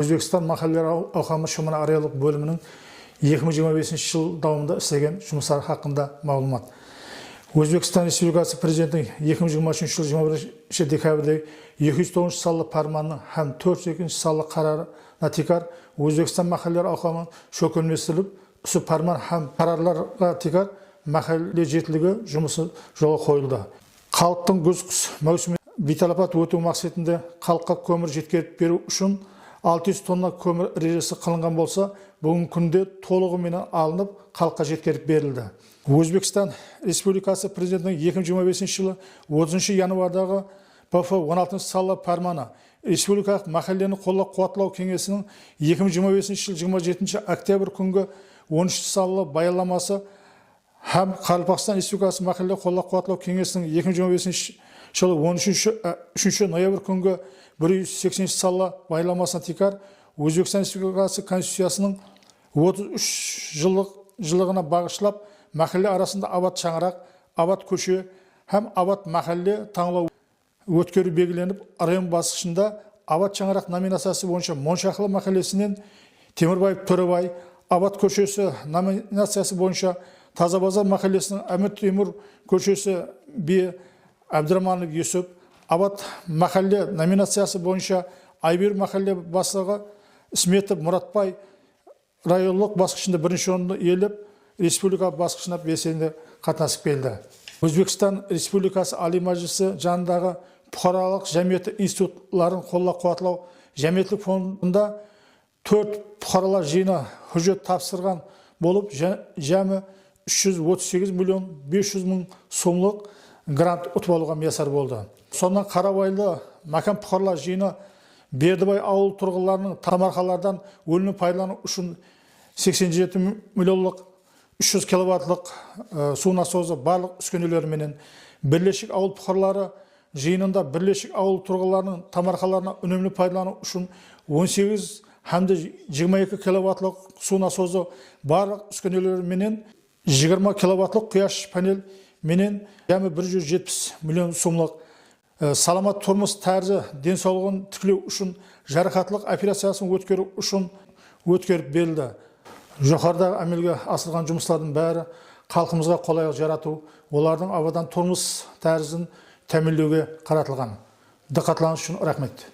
Өзбекстан махаллелер ауқымы шумын аралық бөлімінің 2025 жыл дауымында істеген жұмыстары хақында мағлұмат. Өзбекстан Республикасы президентінің 2023 жыл 21 декабрде 209 салы парманның һәм 402 салы қарары натикар Өзбекстан махаллелер ауқымын шөкілместіріліп, үсі парман һәм қарарларға тикар махалле жетілігі жұмысы жолға қойылды. Халықтың күз-қыс маусымы бейталапат өту мақсатында халыққа көмір жеткізіп беру үшін 600 тонна көмір ережесі қылынған болса, бүгінгі күнде толығымен алынып, халыққа жеткізіп берілді. Өзбекстан Республикасы президентінің 2025 жылы 30 январдағы ПФ 16 салы парманы Республикалық махаллені қолдау қуаттылау кеңесінің 2025 жыл 27 октябрь күнгі 13 салы баянамасы һәм Қарақстан Республикасы махалле қолдау қуаттылау кеңесінің 2025 жылы 13 ноябрь күнгі 180 салы баянамасына тикар Өзбекстан Республикасы Конституциясының 33 жылдығына бағышлап махалле арасында абат шаңырақ, абат көше һәм абат махалле таңлау өткөру белгіленіп, район басқышында абат шаңырақ номинациясы бойынша Моншақлы махаллесінен Темірбаев Төребай, абат көшесі номинациясы бойынша Тазабазар махаллесінің Әмір Темір көшесі Б. Әбдіраманов Юсуп, абат махалле номинациясы бойынша Айбер махалле бастығы Исметов Мұратбай районлық басқышында бірінші орынды иелеп, республика басқышына белсенді қатынасып келді. Өзбекстан Республикасы Али Мәжілісі жанындағы бұқаралық жәмиеті институтларын қолдау-қуаттылау жәмиеттік фондында 4 бұқаралық жиыны хүжет тапсырған болып, жәмі 338 миллион 500 мың сомлық грант ұтып алуға миясар болды. Сондан Қарабайлы Макан бұқаралық жиыны Бердібай ауыл тұрғыларының тамархалардан өлімі пайдалану үшін 87 миллионлық 300 киловаттлық су насозы барлық үскенелеріменен бірлесік ауыл бұқарлары жиынында бірлесік ауыл тұрғыларының тамархаларына үнемді пайдалану үшін 18 һәмде 22 киловаттлық су насозы барлық үскенелеріменен 20 киловаттлық құяш панель менен жәмі 170 миллион сомлық саламат тұрмыс тәрізі денсаулығын тікілеу үшін жарақатлық операциясын өткеру үшін өткеріп берілді. Жоғарыдағы әмелге асырған жұмыстардың бәрі халқымызға қолайлық жарату, олардың абадан тұрмыс тәрізін тәмінлеуге қаратылған. Диққатларыңыз үшін рахмет.